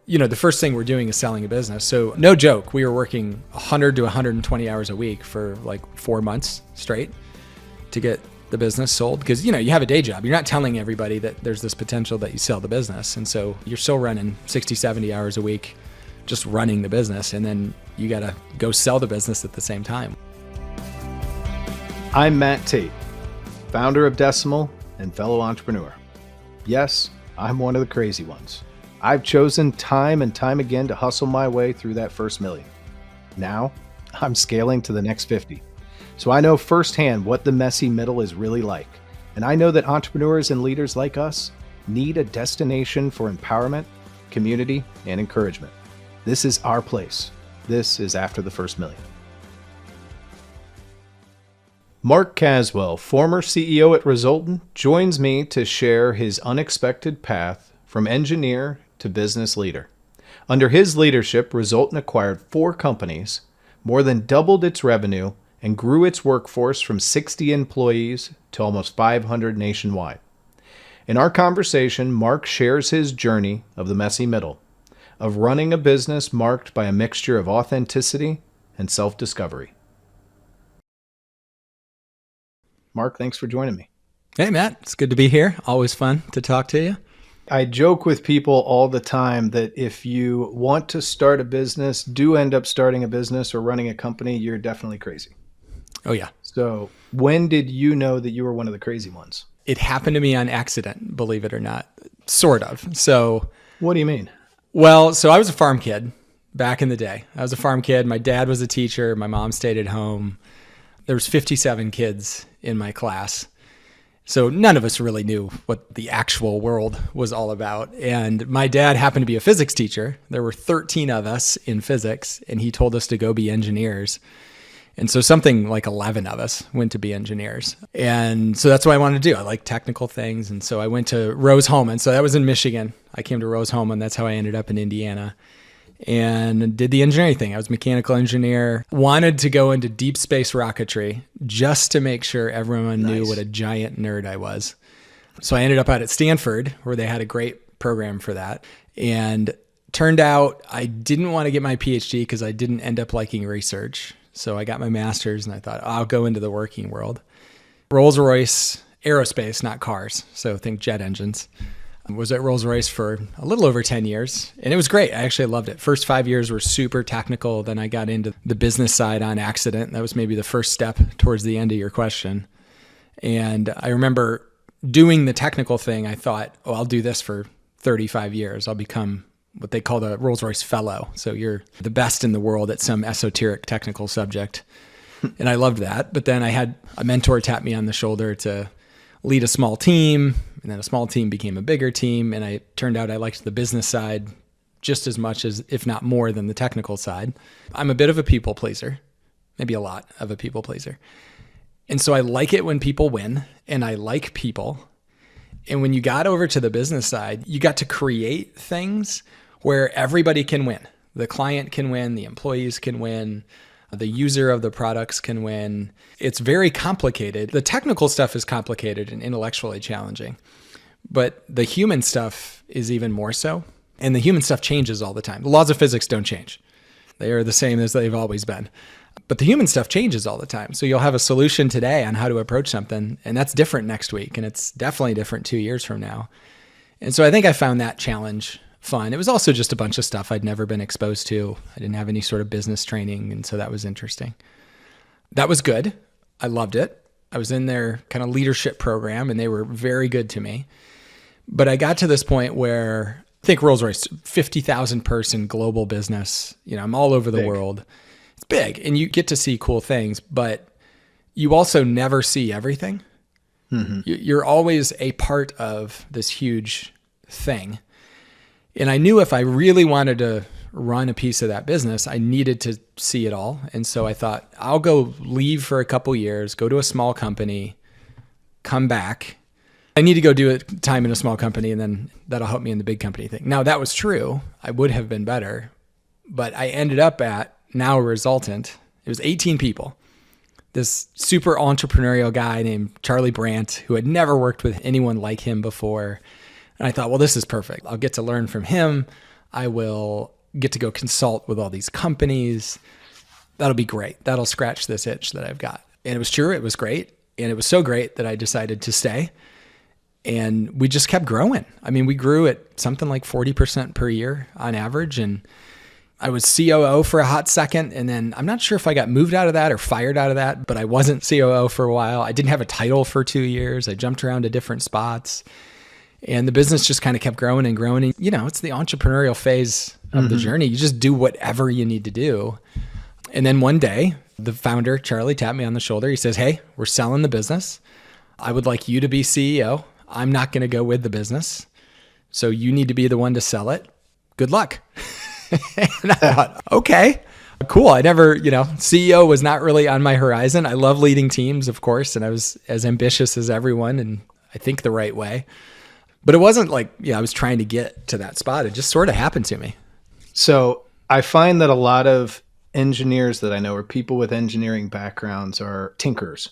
the first thing we're doing is selling a business. So no joke, we were working 100 to 120 hours a week for like 4 months straight to get the business sold. Because, you have a day job. You're not telling everybody that there's this potential that you sell the business. And so you're still running 60, 70 hours a week, just running the business. And then you got to go sell the business at the same time. I'm Matt Tate, founder of Decimal and fellow entrepreneur. Yes, I'm one of the crazy ones. I've chosen time and time again to hustle my way through that first million. Now, I'm scaling to the next 50. So I know firsthand what the messy middle is really like. And I know that entrepreneurs and leaders like us need a destination for empowerment, community, and encouragement. This is our place. This is After the First Million. Mark Caswell, former CEO at Resultant, joins me to share his unexpected path from engineer to business leader. Under his leadership, Resultant acquired 4 companies, more than doubled its revenue, and grew its workforce from 60 employees to almost 500 nationwide. In our conversation, Mark shares his journey of the messy middle, of running a business marked by a mixture of authenticity and self-discovery. Mark, thanks for joining me. Hey, Matt, it's good to be here. Always fun to talk to you. I joke with people all the time that if you want to start a business, do end up starting a business or running a company, you're definitely crazy. Oh, yeah. So when did you know that you were one of the crazy ones? It happened to me on accident, believe it or not, sort of. So what do you mean? Well, so I was a farm kid back in the day. I was a farm kid. My dad was a teacher. My mom stayed at home. There was 57 kids in my class. So none of us really knew what the actual world was all about. And my dad happened to be a physics teacher. There were 13 of us in physics, and he told us to go be engineers. And so something like 11 of us went to be engineers. And so that's what I wanted to do. I like technical things. And so I went to Rose-Hulman. So that was in Michigan. I came to Rose-Hulman. That's how I ended up in Indiana and did the engineering thing. I was a mechanical engineer, wanted to go into deep space rocketry just to make sure everyone knew what a giant nerd I was. So I ended up out at Stanford where they had a great program for that. And turned out I didn't want to get my PhD because I didn't end up liking research. So I got my master's and I thought, I'll go into the working world. Rolls-Royce, aerospace, not cars. So think jet engines. Was at Rolls-Royce for a little over 10 years. And it was great. I actually loved it. First 5 years were super technical. Then I got into the business side on accident. That was maybe the first step towards the end of your question. And I remember doing the technical thing. I thought, I'll do this for 35 years. I'll become what they call the Rolls-Royce Fellow. So you're the best in the world at some esoteric technical subject. And I loved that. But then I had a mentor tap me on the shoulder to lead a small team. And then a small team became a bigger team. And it turned out I liked the business side just as much as, if not more than the technical side. I'm a bit of a people pleaser, maybe a lot of a people pleaser. And so I like it when people win and I like people. And when you got over to the business side, you got to create things where everybody can win. The client can win, the employees can win, the user of the products can win. It's very complicated. The technical stuff is complicated and intellectually challenging, but the human stuff is even more so. And the human stuff changes all the time. The laws of physics don't change. They are the same as they've always been. But the human stuff changes all the time. So you'll have a solution today on how to approach something, and that's different next week. And it's definitely different 2 years from now. And so I think I found that challenge fun. It was also just a bunch of stuff I'd never been exposed to. I didn't have any sort of business training. And so that was interesting. That was good. I loved it. I was in their kind of leadership program and they were very good to me. But I got to this point where I think Rolls-Royce, 50,000 person global business, I'm all over the world. It's big and you get to see cool things, but you also never see everything. Mm-hmm. You're always a part of this huge thing. And I knew if I really wanted to run a piece of that business, I needed to see it all. And so I thought, I'll go leave for a couple years, go to a small company, come back. I need to go do time in a small company, and then that'll help me in the big company thing. Now, that was true. I would have been better. But I ended up at now Resultant. It was 18 people. This super entrepreneurial guy named Charlie Brandt, who had never worked with anyone like him before. And I thought, well, this is perfect. I'll get to learn from him. I will get to go consult with all these companies. That'll be great. That'll scratch this itch that I've got. And it was true. It was great. And it was so great that I decided to stay. And we just kept growing. I mean, we grew at something like 40% per year on average. And I was COO for a hot second. And then I'm not sure if I got moved out of that or fired out of that, but I wasn't COO for a while. I didn't have a title for 2 years. I jumped around to different spots. And the business just kind of kept growing and growing. And, it's the entrepreneurial phase of the journey. You just do whatever you need to do. And then one day, the founder, Charlie, tapped me on the shoulder. He says, "Hey, we're selling the business. I would like you to be CEO. I'm not going to go with the business. So you need to be the one to sell it. Good luck." And I thought, okay, cool. I never, CEO was not really on my horizon. I love leading teams, of course. And I was as ambitious as everyone, and I think the right way. But it wasn't like, I was trying to get to that spot. It just sort of happened to me. So I find that a lot of engineers that I know, or people with engineering backgrounds, are tinkerers.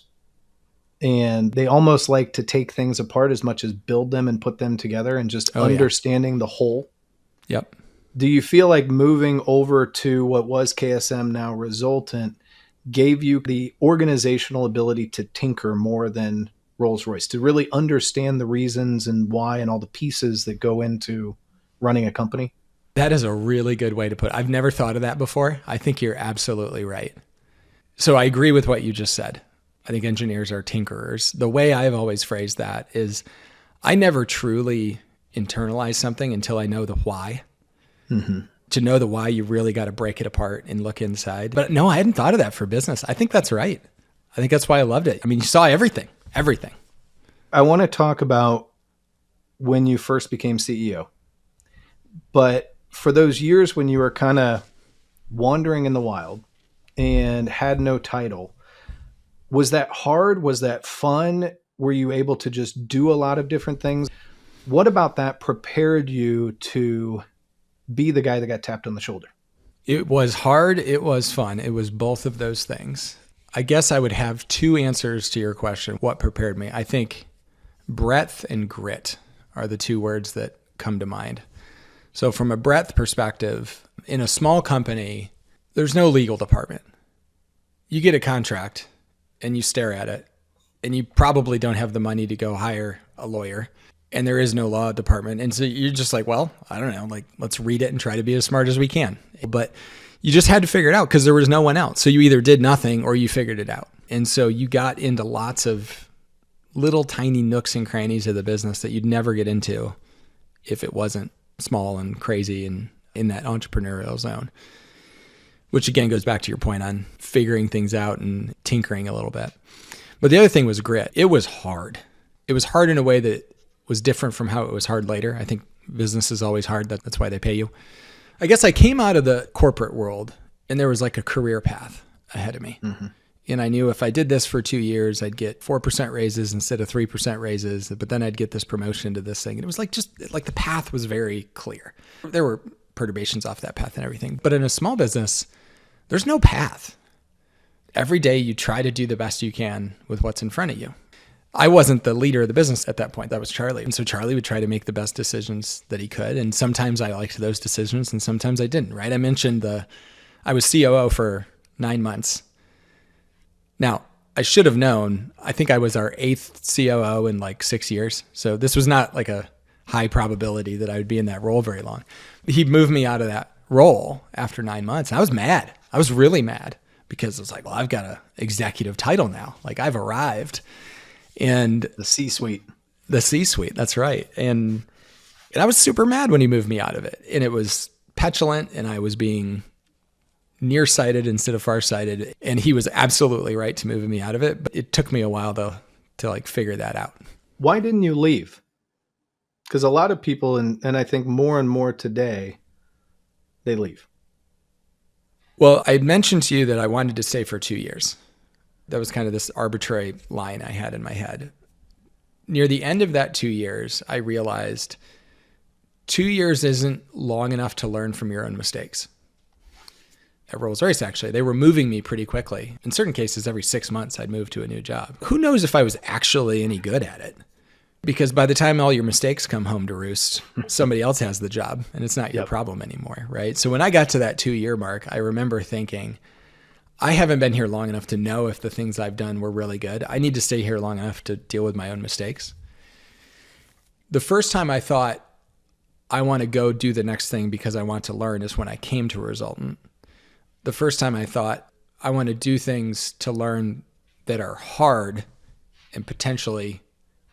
And they almost like to take things apart as much as build them and put them together, and just understanding the whole. Yep. Do you feel like moving over to what was KSM, now Resultant, gave you the organizational ability to tinker more than Rolls-Royce, to really understand the reasons and why and all the pieces that go into running a company? That is a really good way to put it. I've never thought of that before. I think you're absolutely right. So I agree with what you just said. I think engineers are tinkerers. The way I've always phrased that is I never truly internalize something until I know the why. Mm-hmm. To know the why, you really got to break it apart and look inside. But no, I hadn't thought of that for business. I think that's right. I think that's why I loved it. I mean, you saw everything. I want to talk about when you first became CEO. But for those years when you were kind of wandering in the wild and had no title, was that hard? Was that fun? Were you able to just do a lot of different things? What about that prepared you to be the guy that got tapped on the shoulder? It was hard. It was fun. It was both of those things. I guess I would have two answers to your question. What prepared me? I think breadth and grit are the two words that come to mind. So from a breadth perspective, in a small company, there's no legal department. You get a contract and you stare at it, and you probably don't have the money to go hire a lawyer, and there is no law department. And so you're just like, well, I don't know, let's read it and try to be as smart as we can. But you just had to figure it out because there was no one else. So you either did nothing or you figured it out. And so you got into lots of little tiny nooks and crannies of the business that you'd never get into if it wasn't small and crazy and in that entrepreneurial zone, which again goes back to your point on figuring things out and tinkering a little bit. But the other thing was grit. It was hard. It was hard in a way that was different from how it was hard later. I think business is always hard. That's why they pay you. I guess I came out of the corporate world and there was like a career path ahead of me. Mm-hmm. And I knew if I did this for 2 years, I'd get 4% raises instead of 3% raises, but then I'd get this promotion to this thing. And it was like, just like the path was very clear. There were perturbations off that path and everything. But in a small business, there's no path. Every day you try to do the best you can with what's in front of you. I wasn't the leader of the business at that point. That was Charlie. And so Charlie would try to make the best decisions that he could. And sometimes I liked those decisions and sometimes I didn't, right? I mentioned I was COO for 9 months. Now, I should have known, I think I was our 8th COO in like 6 years. So this was not like a high probability that I would be in that role very long. He moved me out of that role after 9 months. And I was mad. I was really mad because it was like, well, I've got an executive title now. Like I've arrived. And the C-suite, that's right. And I was super mad when he moved me out of it. And it was petulant and I was being nearsighted instead of farsighted. And he was absolutely right to move me out of it. But it took me a while though to like figure that out. Why didn't you leave? Because a lot of people, and I think more and more today, they leave. Well, I mentioned to you that I wanted to stay for 2 years. That was kind of this arbitrary line I had in my head. Near the end of that 2 years, I realized 2 years isn't long enough to learn from your own mistakes. At Rolls-Royce, actually, they were moving me pretty quickly. In certain cases, every 6 months, I'd move to a new job. Who knows if I was actually any good at it? Because by the time all your mistakes come home to roost, somebody else has the job and it's not your problem anymore, right? So when I got to that 2-year mark, I remember thinking, I haven't been here long enough to know if the things I've done were really good. I need to stay here long enough to deal with my own mistakes. The first time I thought I want to go do the next thing because I want to learn is when I came to Resultant. The first time I thought I want to do things to learn that are hard and potentially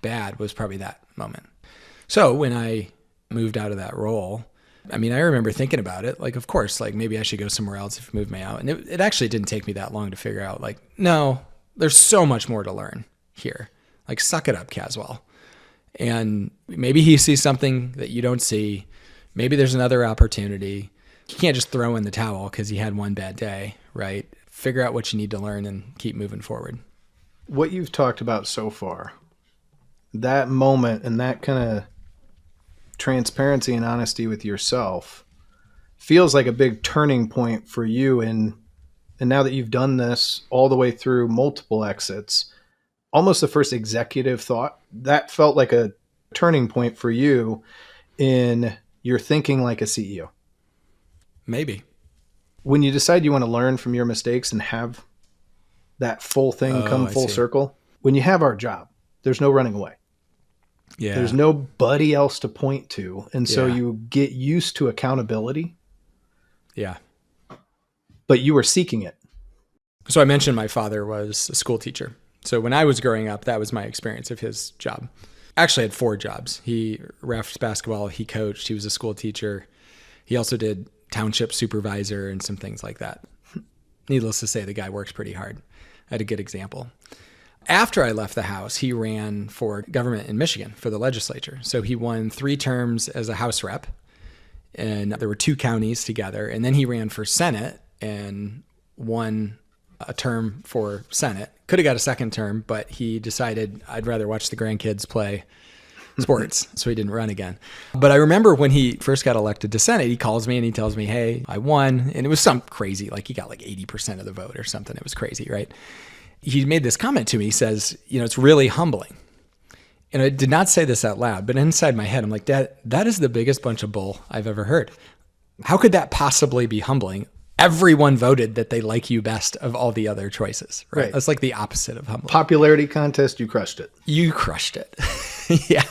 bad was probably that moment. So when I moved out of that role, I remember thinking about it, like, of course, like maybe I should go somewhere else if you move me out. And it actually didn't take me that long to figure out, like, no, there's so much more to learn here. Like, suck it up, Caswell. And maybe he sees something that you don't see. Maybe there's another opportunity. You can't just throw in the towel because you had one bad day, right? Figure out what you need to learn and keep moving forward. What you've talked about so far, that moment and that kind of transparency and honesty with yourself feels like a big turning point for you. And now that you've done this all the way through multiple exits, almost the first executive thought, that felt like a turning point for you in your thinking like a CEO. Maybe. When you decide you want to learn from your mistakes and have that full thing come full circle, when you have our job, there's no running away. Yeah. There's nobody else to point to. And so you get used to accountability. Yeah. But you were seeking it. So I mentioned my father was a school teacher. So when I was growing up, that was my experience of his job. Actually, I had 4 jobs. He refed basketball, he coached, he was a school teacher. He also did township supervisor and some things like that. Needless to say, the guy works pretty hard. I had a good example. After I left the house, he ran for government in Michigan for the legislature. So he won 3 terms as a House rep, and there were 2 counties together. And then he ran for Senate and won a term for Senate. Could have got a second term, but he decided I'd rather watch the grandkids play sports, so he didn't run again. But I remember when he first got elected to Senate, he calls me and he tells me, hey, I won. And it was some crazy, like he got like 80% of the vote or something. It was crazy, right? He made this comment to me. He says, it's really humbling. And I did not say this out loud, but inside my head, I'm like, Dad, that is the biggest bunch of bull I've ever heard. How could that possibly be humbling? Everyone voted that they like you best of all the other choices, right? That's like the opposite of humbling. Popularity contest, you crushed it. You crushed it. Yeah.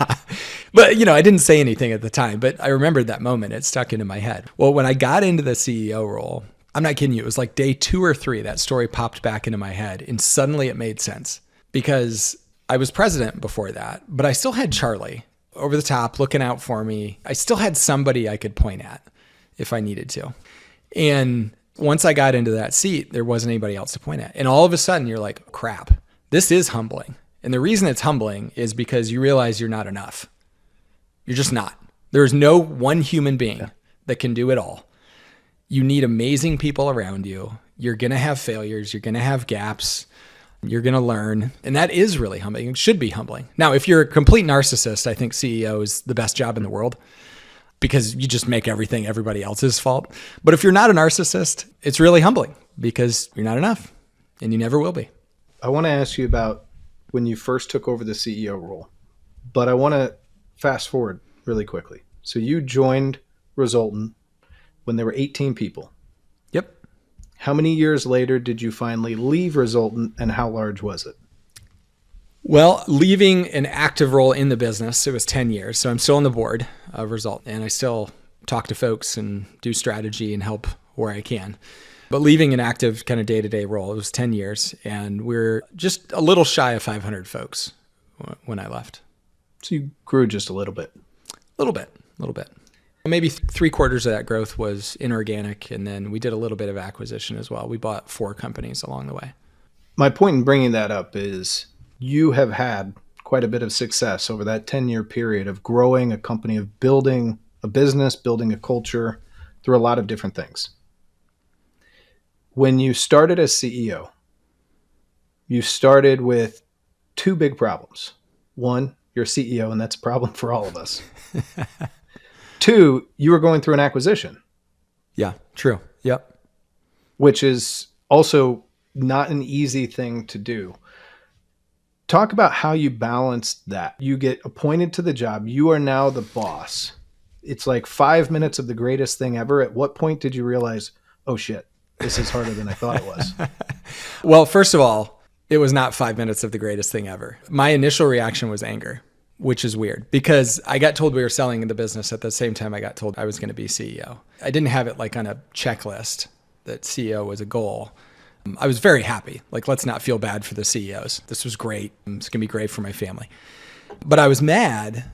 But, I didn't say anything at the time, but I remembered that moment. It stuck into my head. Well, when I got into the CEO role, I'm not kidding you. It was like day 2 or 3, that story popped back into my head and suddenly it made sense because I was president before that, but I still had Charlie over the top looking out for me. I still had somebody I could point at if I needed to. And once I got into that seat, there wasn't anybody else to point at. And all of a sudden you're like, crap, this is humbling. And the reason it's humbling is because you realize you're not enough. You're just not. There's no one human being that can do it all. You need amazing people around you. You're going to have failures. You're going to have gaps. You're going to learn. And that is really humbling. It should be humbling. Now, if you're a complete narcissist, I think CEO is the best job in the world because you just make everything everybody else's fault. But if you're not a narcissist, it's really humbling because you're not enough and you never will be. I want to ask you about when you first took over the CEO role, but I want to fast forward really quickly. So you joined Resultant when there were 18 people. Yep. How many years later did you finally leave Resultant and how large was it? Well, leaving an active role in the business, it was 10 years. So I'm still on the board of Resultant and I still talk to folks and do strategy and help where I can. But leaving an active kind of day-to-day role, it was 10 years and we're just a little shy of 500 folks when I left. So you grew just a little bit. A little bit. Maybe 3/4 of that growth was inorganic, and then we did a little bit of acquisition as well. We bought 4 companies along the way. My point in bringing that up is you have had quite a bit of success over that 10-year period of growing a company, of building a business, building a culture through a lot of different things. When you started as CEO, you started with 2 big problems. 1, you're CEO, and that's a problem for all of us. 2, you were going through an acquisition. Yeah, true. Yep. Which is also not an easy thing to do. Talk about how you balanced that. You get appointed to the job. You are now the boss. It's like 5 minutes of the greatest thing ever. At what point did you realize, oh shit, this is harder than I thought it was? Well, first of all, it was not 5 minutes of the greatest thing ever. My initial reaction was anger, which is weird because I got told we were selling the business at the same time I got told I was going to be CEO. I didn't have it like on a checklist that CEO was a goal. I was very happy. Like, let's not feel bad for the CEOs. This was great. It's going to be great for my family. But I was mad.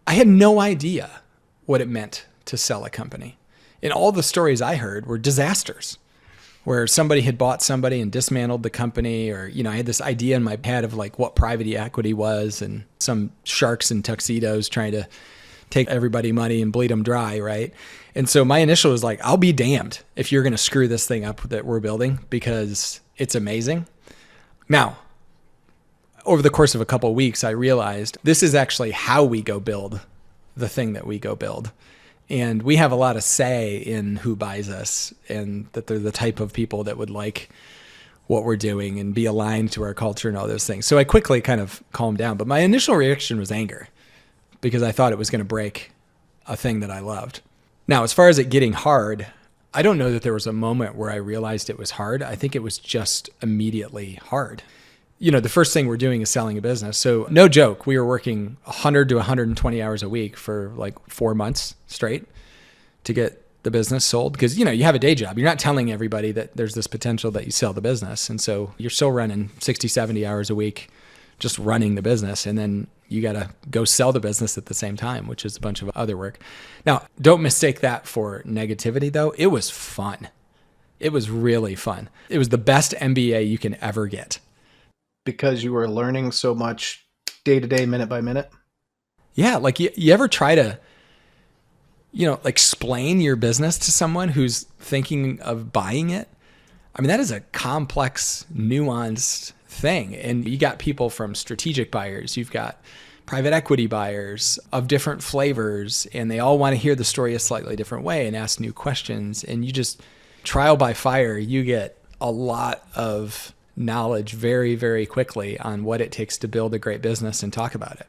I had no idea what it meant to sell a company. And all the stories I heard were disasters where somebody had bought somebody and dismantled the company, or, I had this idea in my head of like what private equity was and some sharks in tuxedos trying to take everybody money and bleed them dry, right? And so my initial was like, I'll be damned if you're going to screw this thing up that we're building because it's amazing. Now, over the course of a couple of weeks, I realized this is actually how we go build the thing that we go build. And we have a lot of say in who buys us and that they're the type of people that would like what we're doing and be aligned to our culture and all those things. So I quickly kind of calmed down. But my initial reaction was anger because I thought it was going to break a thing that I loved. Now, as far as it getting hard, I don't know that there was a moment where I realized it was hard. I think it was just immediately hard. The first thing we're doing is selling a business. So no joke, we were working 100 to 120 hours a week for like 4 months straight to get the business sold. Because, you have a day job. You're not telling everybody that there's this potential that you sell the business. And so you're still running 60, 70 hours a week, just running the business. And then you got to go sell the business at the same time, which is a bunch of other work. Now, don't mistake that for negativity though. It was fun. It was really fun. It was the best MBA you can ever get. Because you were learning so much day to day, minute by minute? Yeah. Like you ever try to, explain your business to someone who's thinking of buying it? I mean, that is a complex, nuanced thing. And you got people from strategic buyers, you've got private equity buyers of different flavors, and they all want to hear the story a slightly different way and ask new questions. And you just trial by fire, you get a lot of knowledge very, very quickly on what it takes to build a great business and talk about it.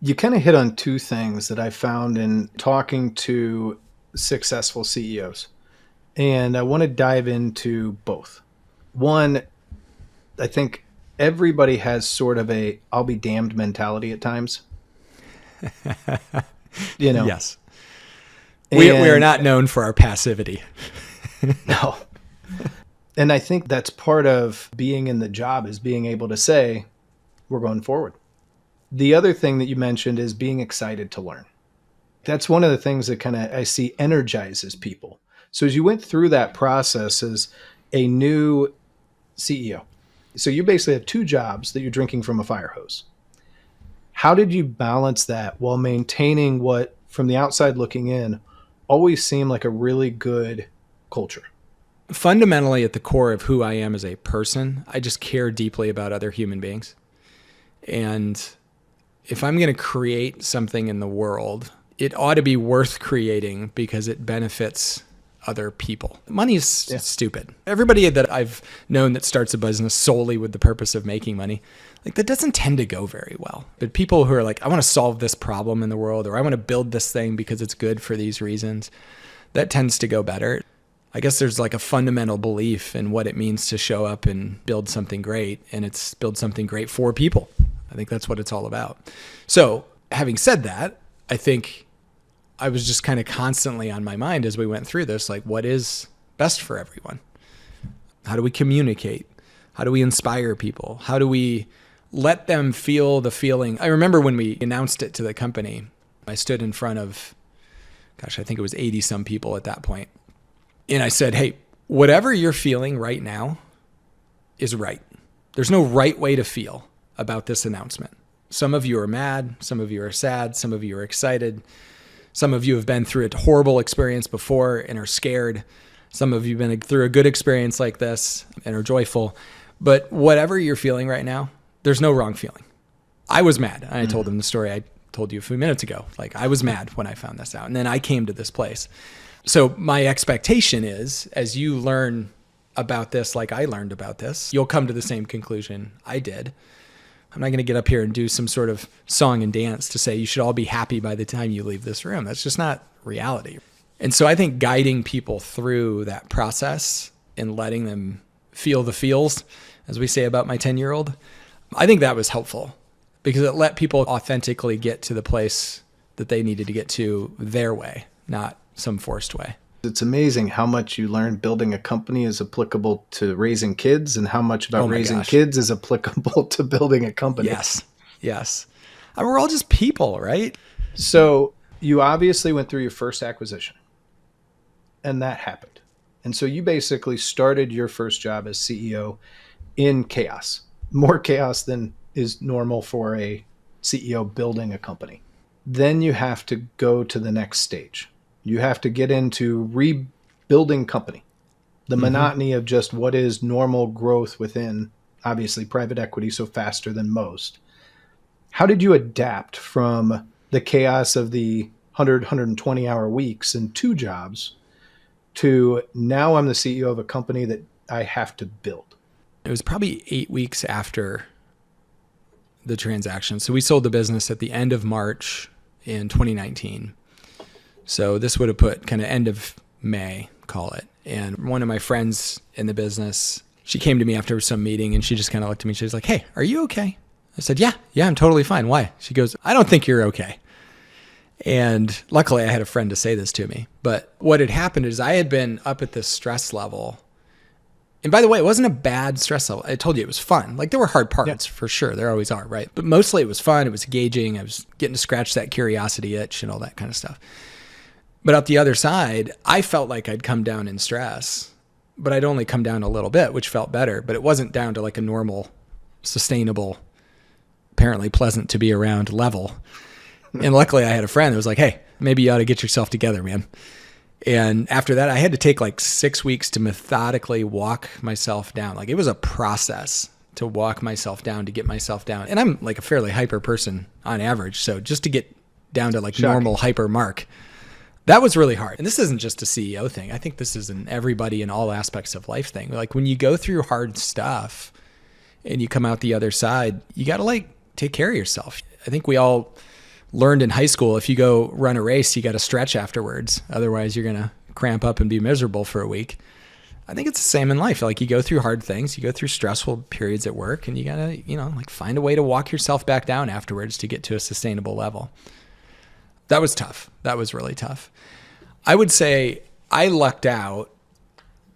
You kind of hit on two things that I found in talking to successful CEOs. And I want to dive into both. One, I think everybody has sort of a I'll be damned mentality at times. Yes. We are not known for our passivity. No. And I think that's part of being in the job is being able to say, we're going forward. The other thing that you mentioned is being excited to learn. That's one of the things that kind of I see energizes people. So as you went through that process as a new CEO, so you basically have two jobs that you're drinking from a fire hose. How did you balance that while maintaining what, from the outside looking in, always seemed like a really good culture? Fundamentally, at the core of who I am as a person, I just care deeply about other human beings. And if I'm going to create something in the world, it ought to be worth creating because it benefits other people. Money is stupid. Everybody that I've known that starts a business solely with the purpose of making money, like that doesn't tend to go very well. But people who are like, I want to solve this problem in the world, or I want to build this thing because it's good for these reasons, that tends to go better. I guess there's like a fundamental belief in what it means to show up and build something great, and it's build something great for people. I think that's what it's all about. So having said that, I think I was just kind of constantly on my mind as we went through this, like what is best for everyone? How do we communicate? How do we inspire people? How do we let them feel the feeling? I remember when we announced it to the company, I stood in front of, I think it was 80 some people at that point. And I said, hey, whatever you're feeling right now is right. There's no right way to feel about this announcement. Some of you are mad. Some of you are sad. Some of you are excited. Some of you have been through a horrible experience before and are scared. Some of you have been through a good experience like this and are joyful. But whatever you're feeling right now, there's no wrong feeling. I was mad. I told them the story I told you a few minutes ago. Like I was mad when I found this out. And then I came to this place. So my expectation is, as you learn about this, like I learned about this, you'll come to the same conclusion I did. I'm not going to get up here and do some sort of song and dance to say you should all be happy by the time you leave this room. That's just not reality. And so I think guiding people through that process and letting them feel the feels, as we say about my 10-year-old, I think that was helpful because it let people authentically get to the place that they needed to get to their way, not some forced way. It's amazing how much you learn building a company is applicable to raising kids and how much about raising kids is applicable to building a company. Yes. I mean, we're all just people, right? So you obviously went through your first acquisition and that happened. And so you basically started your first job as CEO in chaos, more chaos than is normal for a CEO building a company. Then you have to go to the next stage. You have to get into rebuilding company, the monotony of just what is normal growth within, obviously, private equity, so faster than most. How did you adapt from the chaos of the 120-hour weeks and 2 jobs to now I'm the CEO of a company that I have to build? It was probably 8 weeks after the transaction. So we sold the business at the end of March in 2019. So this would have put kind of end of May, call it. And one of my friends in the business, she came to me after some meeting and she just kind of looked at me. She was like, "Hey, are you okay?" I said, yeah, I'm totally fine. Why? She goes, "I don't think you're okay." And luckily I had a friend to say this to me. But what had happened is I had been up at this stress level. And by the way, it wasn't a bad stress level. I told you it was fun. Like there were hard parts for sure. There always are, right? But mostly it was fun. It was engaging. I was getting to scratch that curiosity itch and all that kind of stuff. But out the other side, I felt like I'd come down in stress, but I'd only come down a little bit, which felt better. But it wasn't down to like a normal, sustainable, apparently pleasant to be around level. And luckily I had a friend that was like, "Hey, maybe you ought to get yourself together, man." And after that, I had to take like 6 weeks to methodically walk myself down. Like it was a process to walk myself down, to get myself down. And I'm like a fairly hyper person on average. So just to get down to like normal hyper Mark, that was really hard. And this isn't just a CEO thing. I think this is an everybody in all aspects of life thing. Like when you go through hard stuff and you come out the other side, you got to like take care of yourself. I think we all learned in high school, if you go run a race, you got to stretch afterwards. Otherwise you're going to cramp up and be miserable for a week. I think it's the same in life. Like you go through hard things, you go through stressful periods at work, and you got to, like find a way to walk yourself back down afterwards to get to a sustainable level. That was tough. That was really tough. I would say I lucked out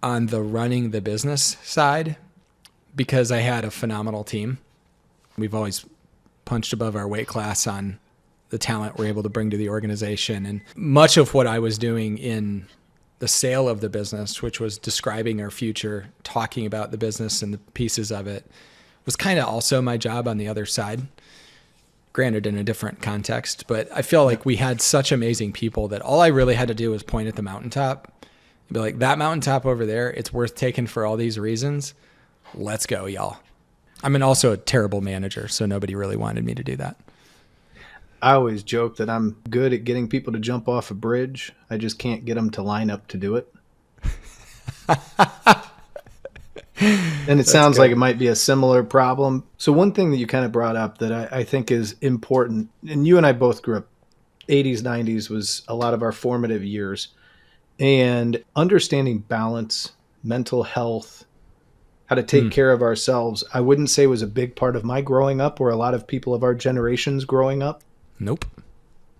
on the running the business side because I had a phenomenal team. We've always punched above our weight class on the talent we're able to bring to the organization. And much of what I was doing in the sale of the business, which was describing our future, talking about the business and the pieces of it, was kind of also my job on the other side. Granted, in a different context, but I feel like we had such amazing people that all I really had to do was point at the mountaintop and be like, "That mountaintop over there, it's worth taking for all these reasons. Let's go, y'all." I'm also a terrible manager, so nobody really wanted me to do that. I always joke that I'm good at getting people to jump off a bridge. I just can't get them to line up to do it. And it sounds like it might be a similar problem. So one thing that you kind of brought up that I think is important, and you and I both grew up, 80s, 90s was a lot of our formative years. And understanding balance, mental health, how to take care of ourselves, I wouldn't say was a big part of my growing up or a lot of people of our generations growing up. Nope.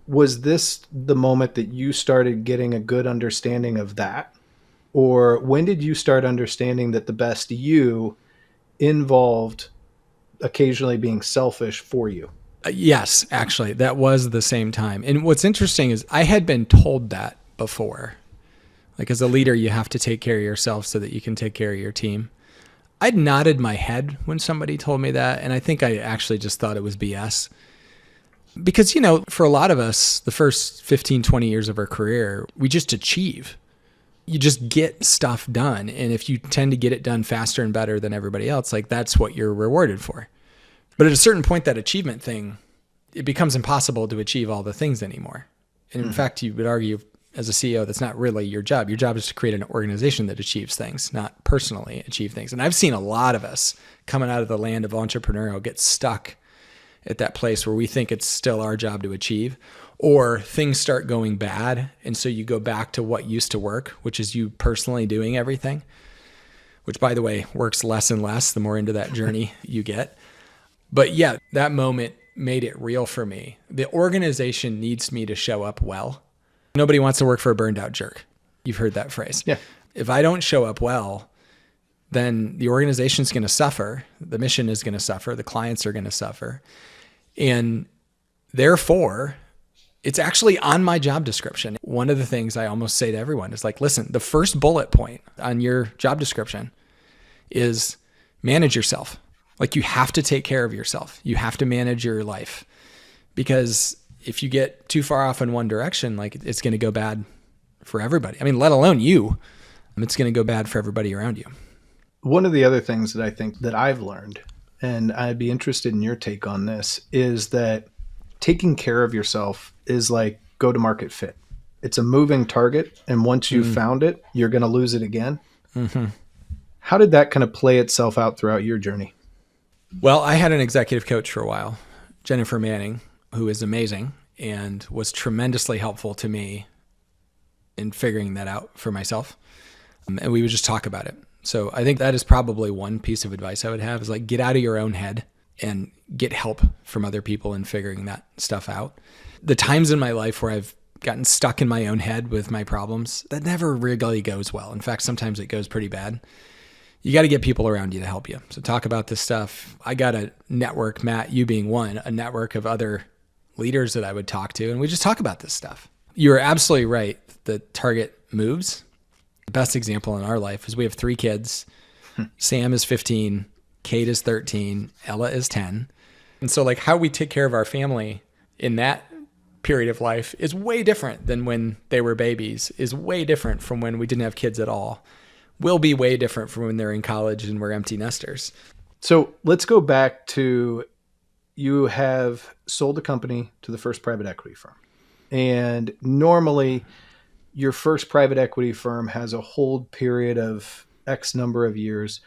Was this the moment that you started getting a good understanding of that? Or when did you start understanding that the best you involved occasionally being selfish for you? Yes, actually, that was the same time. And what's interesting is I had been told that before. Like as a leader, you have to take care of yourself so that you can take care of your team. I'd nodded my head when somebody told me that. And I think I actually just thought it was BS. Because, for a lot of us, the first 15, 20 years of our career, we just achieve. You just get stuff done. And if you tend to get it done faster and better than everybody else, like that's what you're rewarded for. But at a certain point, that achievement thing, it becomes impossible to achieve all the things anymore. And in fact, you would argue as a CEO, that's not really your job. Your job is to create an organization that achieves things, not personally achieve things. And I've seen a lot of us coming out of the land of entrepreneurial get stuck at that place where we think it's still our job to achieve, or things start going bad. And so you go back to what used to work, which is you personally doing everything, which, by the way, works less and less the more into that journey you get. But yeah, that moment made it real for me. The organization needs me to show up well. Nobody wants to work for a burned out jerk. You've heard that phrase. Yeah. If I don't show up well, then the organization's going to suffer. The mission is going to suffer. The clients are going to suffer. And therefore, it's actually on my job description. One of the things I almost say to everyone is like, listen, the first bullet point on your job description is manage yourself. Like, you have to take care of yourself. You have to manage your life, because if you get too far off in one direction, like, it's going to go bad for everybody. I mean, let alone you. It's going to go bad for everybody around you. One of the other things that I think that I've learned, and I'd be interested in your take on this, is that taking care of yourself is like go-to-market fit. It's a moving target, and once you've found it, you're going to lose it again. Mm-hmm. How did that kind of play itself out throughout your journey? Well, I had an executive coach for a while, Jennifer Manning, who is amazing and was tremendously helpful to me in figuring that out for myself. And we would just talk about it. So I think that is probably one piece of advice I would have, is like, get out of your own head and get help from other people in figuring that stuff out. The times in my life where I've gotten stuck in my own head with my problems, that never really goes well. In fact, sometimes it goes pretty bad. You got to get people around you to help you. So talk about this stuff. I got a network, Matt, you being one, a network of other leaders that I would talk to, and we just talk about this stuff. You're absolutely right. The target moves. The best example in our life is we have 3 kids. Sam is 15, Kate is 13, Ella is 10. And so, like, how we take care of our family in that period of life is way different than when they were babies, is way different from when we didn't have kids at all. Will be way different from when they're in college and we're empty nesters. So let's go back to, you have sold the company to the first private equity firm. And normally your first private equity firm has a hold period of X number of years.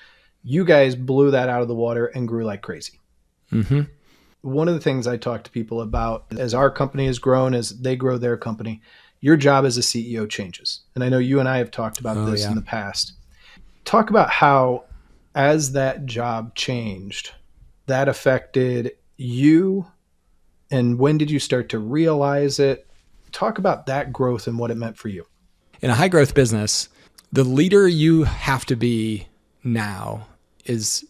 You guys blew that out of the water and grew like crazy. Mm-hmm. One of the things I talk to people about, as our company has grown, as they grow their company, your job as a CEO changes. And I know you and I have talked about this in the past. Talk about how, as that job changed, that affected you, and when did you start to realize it? Talk about that growth and what it meant for you. In a high growth business, the leader you have to be now is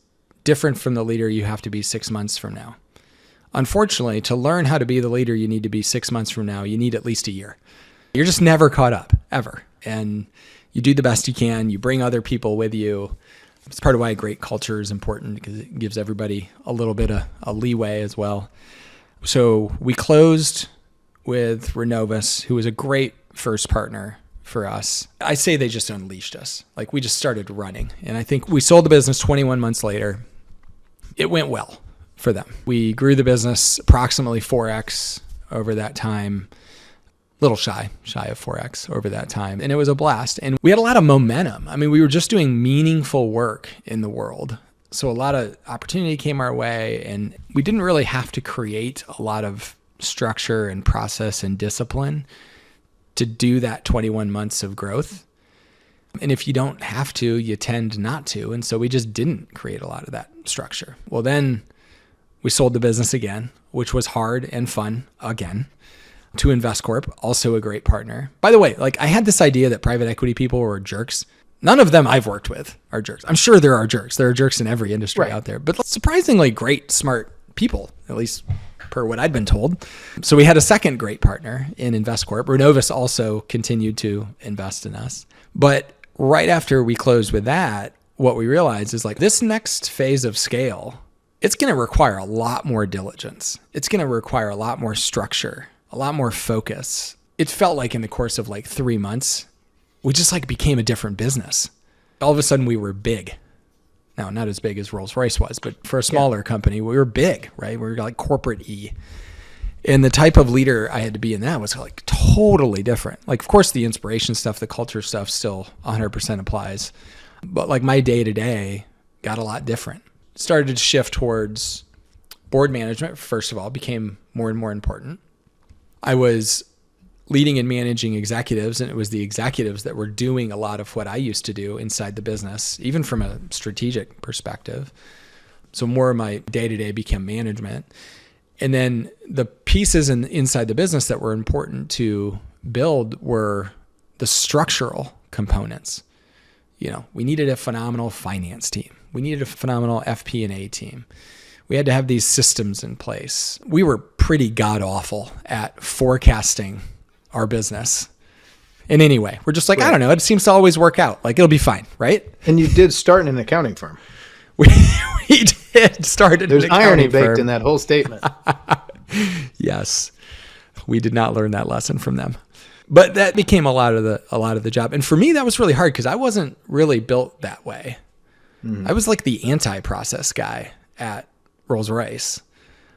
different from the leader you have to be 6 months from now. Unfortunately, to learn how to be the leader you need to be 6 months from now, you need at least a year. You're just never caught up, ever. And you do the best you can. You bring other people with you. It's part of why a great culture is important, because it gives everybody a little bit of a leeway as well. So we closed with Renovus, who was a great first partner for us. I say they just unleashed us. Like, we just started running. And I think we sold the business 21 months later. It went well for them. We grew the business approximately 4x over that time. Little shy of 4x over that time. And it was a blast. And we had a lot of momentum. I mean, we were just doing meaningful work in the world. So a lot of opportunity came our way, and we didn't really have to create a lot of structure and process and discipline to do that 21 months of growth. And if you don't have to, you tend not to. And so we just didn't create a lot of that structure. Well, then we sold the business again, which was hard and fun again, to InvestCorp, also a great partner. By the way, like, I had this idea that private equity people were jerks. None of them I've worked with are jerks. I'm sure there are jerks. There are jerks in every industry out there, but surprisingly great, smart people, at least per what I'd been told. So we had a second great partner in InvestCorp. Renovus also continued to invest in us. But right after we closed with that, what we realized is, like, this next phase of scale, it's going to require a lot more diligence. It's going to require a lot more structure, a lot more focus. It felt like in the course of like 3 months, we just like became a different business. All of a sudden we were big. Now, not as big as Rolls-Royce was, but for a smaller company, we were big, right? We were like corporate E. And the type of leader I had to be in that was like totally different. Like, of course, the inspiration stuff, the culture stuff still 100% applies. But like my day-to-day got a lot different. Started to shift towards board management, first of all, became more and more important. I was leading and managing executives, and it was the executives that were doing a lot of what I used to do inside the business, even from a strategic perspective. So more of my day-to-day became management. And then the pieces inside the business that were important to build were the structural components. We needed a phenomenal finance team. We needed a phenomenal FP&A team. We had to have these systems in place. We were pretty god-awful at forecasting our business. And anyway, we're just like, right. I don't know, it seems to always work out. Like, it'll be fine, right? And you did start in an accounting firm. We did start in There's an accounting irony baked firm. in that whole statement. Yes. We did not learn that lesson from them. But that became a lot of the job. And for me, that was really hard because I wasn't really built that way. I was like the anti-process guy at Rolls-Royce.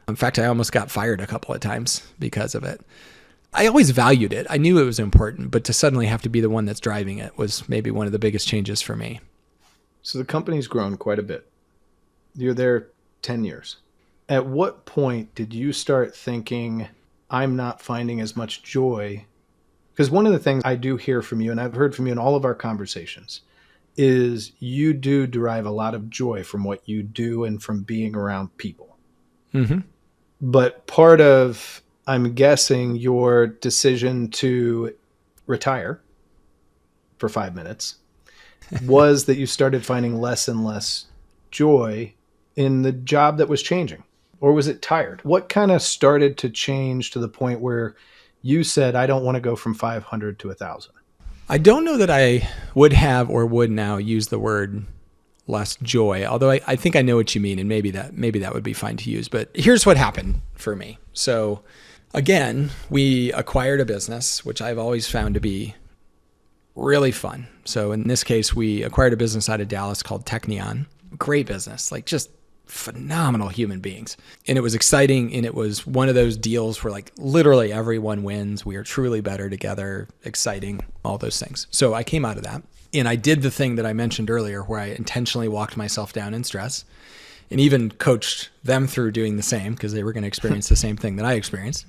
In fact, I almost got fired a couple of times because of it. I always valued it. I knew it was important, but to suddenly have to be the one that's driving it was maybe one of the biggest changes for me. So the company's grown quite a bit. You're there 10 years. At what point did you start thinking, I'm not finding as much joy? Because one of the things I do hear from you, and I've heard from you in all of our conversations, is you do derive a lot of joy from what you do and from being around people. Mm-hmm. But part of, I'm guessing, your decision to retire for 5 minutes was that you started finding less and less joy in the job that was changing. Or was it tired? What kind of started to change to the point where you said, I don't want to go from 500 to 1,000? I don't know that I would have or would now use the word less joy, although I think I know what you mean, and maybe that would be fine to use. But here's what happened for me. So again, we acquired a business, which I've always found to be really fun. So in this case, we acquired a business out of Dallas called Technion. Great business, like just phenomenal human beings. And it was exciting. And it was one of those deals where like literally everyone wins. We are truly better together, exciting, all those things. So I came out of that and I did the thing that I mentioned earlier where I intentionally walked myself down in stress and even coached them through doing the same because they were going to experience the same thing that I experienced.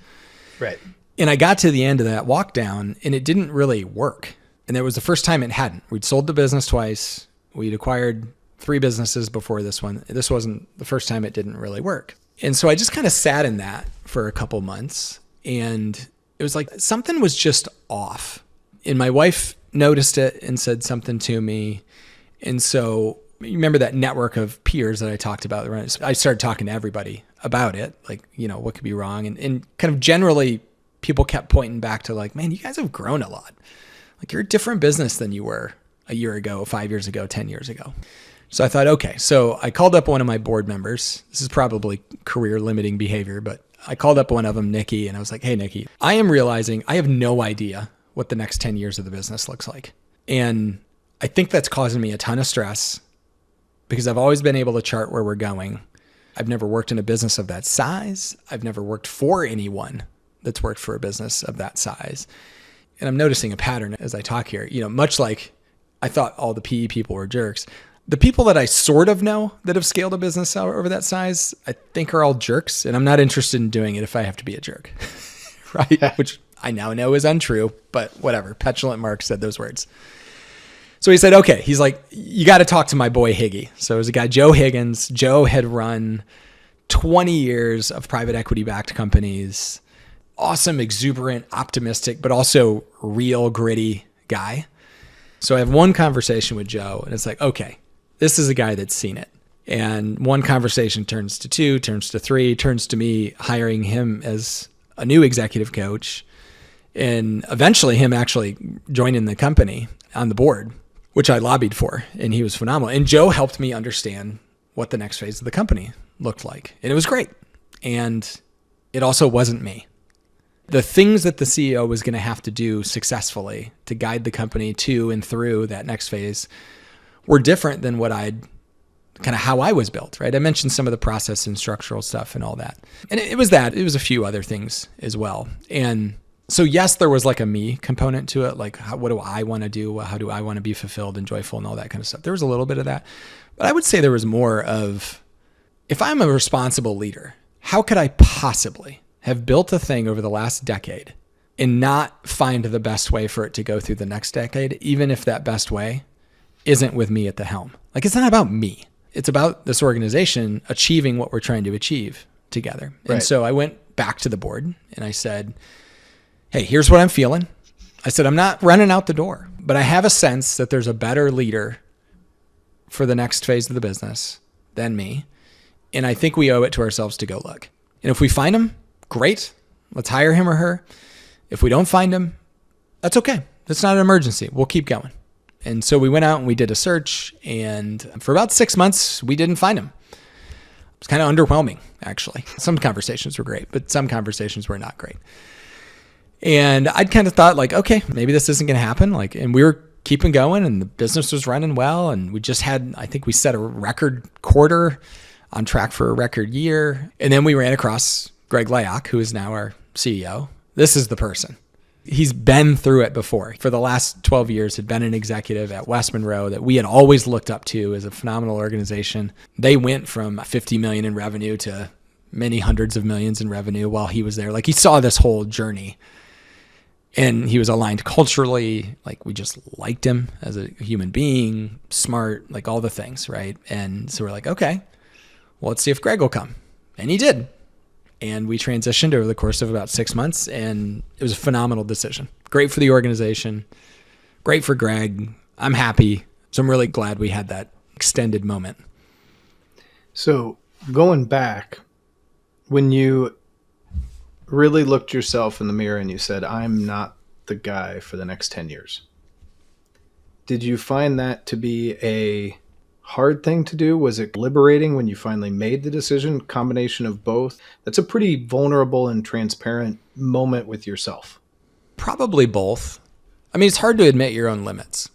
Right. And I got to the end of that walk down and it didn't really work. And it was the first time it hadn't. We'd sold the business twice. We'd acquired 3 businesses before this one. This wasn't the first time it didn't really work. And so I just kind of sat in that for a couple months and it was like something was just off. And my wife noticed it and said something to me. And so you remember that network of peers that I talked about? I started talking to everybody about it, like, what could be wrong? And kind of generally people kept pointing back to like, man, you guys have grown a lot. Like you're a different business than you were a year ago, 5 years ago, 10 years ago. So I thought, okay, so I called up one of my board members. This is probably career limiting behavior, but I called up one of them, Nikki, and I was like, hey, Nikki, I am realizing I have no idea what the next 10 years of the business looks like. And I think that's causing me a ton of stress because I've always been able to chart where we're going. I've never worked in a business of that size. I've never worked for anyone that's worked for a business of that size. And I'm noticing a pattern as I talk here, much like I thought all the PE people were jerks. The people that I sort of know that have scaled a business over that size, I think are all jerks. And I'm not interested in doing it if I have to be a jerk, right? Which I now know is untrue, but whatever. Petulant Mark said those words. So he said, okay, he's like, you got to talk to my boy Higgy. So there's a guy, Joe Higgins. Joe had run 20 years of private equity backed companies. Awesome, exuberant, optimistic, but also real gritty guy. So I have one conversation with Joe and it's like, okay, this is a guy that's seen it. And one conversation turns to 2, turns to 3, turns to me hiring him as a new executive coach. And eventually him actually joining the company on the board, which I lobbied for. And he was phenomenal. And Joe helped me understand what the next phase of the company looked like. And it was great. And it also wasn't me. The things that the CEO was going to have to do successfully to guide the company to and through that next phase were different than what how I was built, right? I mentioned some of the process and structural stuff and all that. And it was a few other things as well. And so yes, there was like a me component to it. Like, what do I want to do? How do I want to be fulfilled and joyful and all that kind of stuff? There was a little bit of that, but I would say there was more of, if I'm a responsible leader, how could I possibly have built a thing over the last decade and not find the best way for it to go through the next decade, even if that best way isn't with me at the helm? Like, it's not about me. It's about this organization achieving what we're trying to achieve together. Right. And so I went back to the board and I said, hey, here's what I'm feeling. I said, I'm not running out the door, but I have a sense that there's a better leader for the next phase of the business than me. And I think we owe it to ourselves to go look. And if we find him, great. Let's hire him or her. If we don't find him, that's okay. That's not an emergency. We'll keep going. And so we went out and we did a search. And for about 6 months, we didn't find him. It was kind of underwhelming, actually. Some conversations were great, but some conversations were not great. And I'd kind of thought like, okay, maybe this isn't going to happen. Like, and we were keeping going and the business was running well. And we just had, I think we set a record quarter, on track for a record year. And then we ran across Greg Layock, who is now our CEO. This is the person. He's been through it before. For the last 12 years, had been an executive at West Monroe that we had always looked up to as a phenomenal organization. They went from 50 million in revenue to many hundreds of millions in revenue while he was there. Like, he saw this whole journey. And he was aligned culturally. Like, we just liked him as a human being, smart, like all the things, right? And so we're like, okay, well, let's see if Greg will come. And he did. And we transitioned over the course of about 6 months, and it was a phenomenal decision. Great for the organization, great for Greg. I'm happy. So I'm really glad we had that extended moment. So going back, when you really looked yourself in the mirror and you said, I'm not the guy for the next 10 years, did you find that to be a hard thing to do? Was it liberating when you finally made the decision? Combination of both? That's a pretty vulnerable and transparent moment with yourself. Probably both. I mean, it's hard to admit your own limits.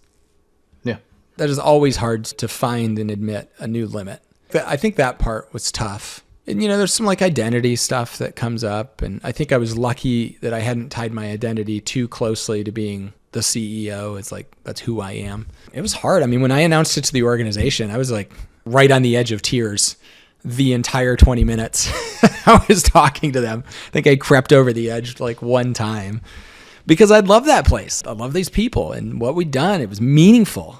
Yeah. That is always hard to find and admit a new limit. I think that part was tough. And, you know, there's some like identity stuff that comes up. And I think I was lucky that I hadn't tied my identity too closely to being the CEO. It's like, that's who I am. It was hard. I mean, when I announced it to the organization, I was like right on the edge of tears the entire 20 minutes I was talking to them. I think I crept over the edge like one time because I love that place. I love these people and what we'd done. It was meaningful.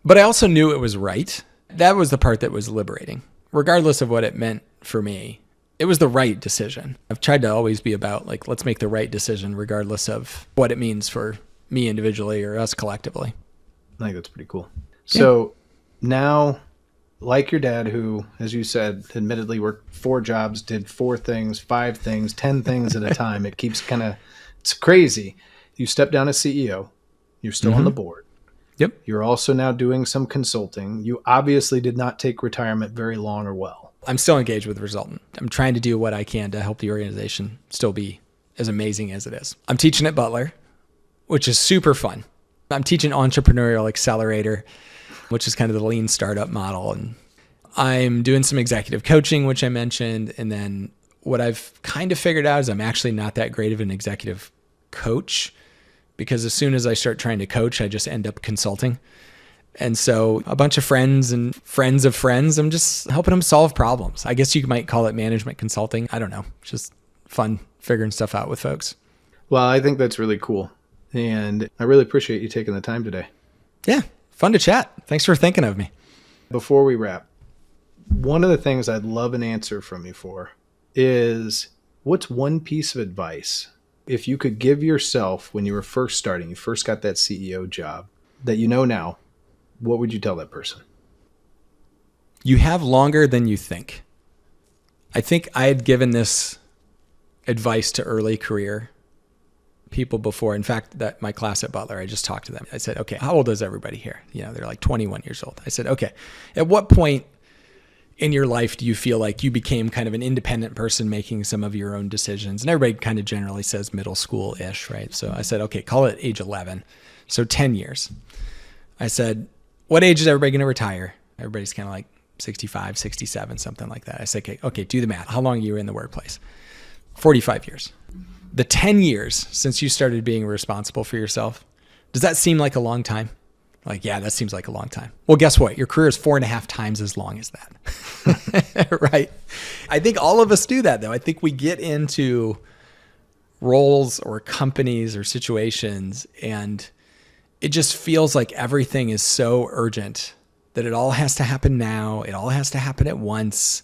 But I also knew it was right. That was the part that was liberating. Regardless of what it meant for me, it was the right decision. I've tried to always be about like, let's make the right decision regardless of what it means for me individually or us collectively. I think that's pretty cool. So now, like your dad, who, as you said, admittedly worked 4 jobs, did 4 things, 5 things, 10 things at a time. It keeps it's crazy. You step down as CEO. You're still on the board. Yep. You're also now doing some consulting. You obviously did not take retirement very long or well. I'm still engaged with Resultant. I'm trying to do what I can to help the organization still be as amazing as it is. I'm teaching at Butler, which is super fun. I'm teaching Entrepreneurial Accelerator, which is kind of the lean startup model. And I'm doing some executive coaching, which I mentioned. And then what I've kind of figured out is I'm actually not that great of an executive coach, because as soon as I start trying to coach, I just end up consulting. And so a bunch of friends and friends of friends, I'm just helping them solve problems. I guess you might call it management consulting. I don't know. It's just fun figuring stuff out with folks. Well, I think that's really cool. And I really appreciate you taking the time today. Yeah, fun to chat. Thanks for thinking of me. Before we wrap, one of the things I'd love an answer from you for is, what's one piece of advice if you could give yourself when you were first starting, you first got that CEO job, that you know now, what would you tell that person? You have longer than you think. I think I had given this advice to early career people before. In fact, that my class at Butler, I just talked to them. I said, okay, how old is everybody here? You know, they're like 21 years old. I said, okay, at what point in your life do you feel like you became kind of an independent person making some of your own decisions? And everybody kind of generally says middle school-ish, right? So I said, okay, call it age 11. So 10 years. I said, what age is everybody going to retire? Everybody's kind of like 65, 67, something like that. I said, okay, do the math. How long are you in the workplace? 45 years. The 10 years since you started being responsible for yourself, does that seem like a long time? Like, yeah, that seems like a long time. Well, guess what? Your career is 4.5 times as long as that. Right. I think all of us do that, though. I think we get into roles or companies or situations, and it just feels like everything is so urgent that it all has to happen now. It all has to happen at once.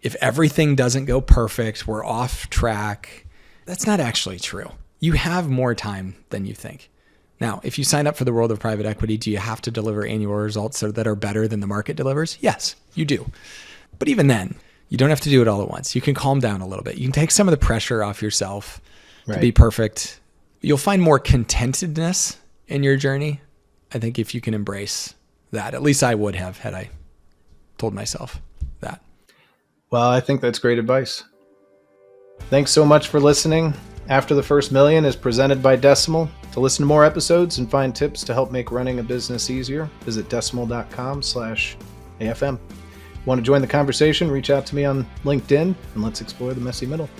If everything doesn't go perfect, we're off track. That's not actually true. You have more time than you think. Now, if you sign up for the world of private equity, do you have to deliver annual results that are better than the market delivers? Yes, you do. But even then, you don't have to do it all at once. You can calm down a little bit. You can take some of the pressure off yourself to be perfect. You'll find more contentedness in your journey, I think, if you can embrace that. At least I would have had I told myself that. Well, I think that's great advice. Thanks so much for listening. After the First Million is presented by Decimal. To listen to more episodes and find tips to help make running a business easier, visit decimal.com/AFM. Want to join the conversation? Reach out to me on LinkedIn and let's explore the messy middle.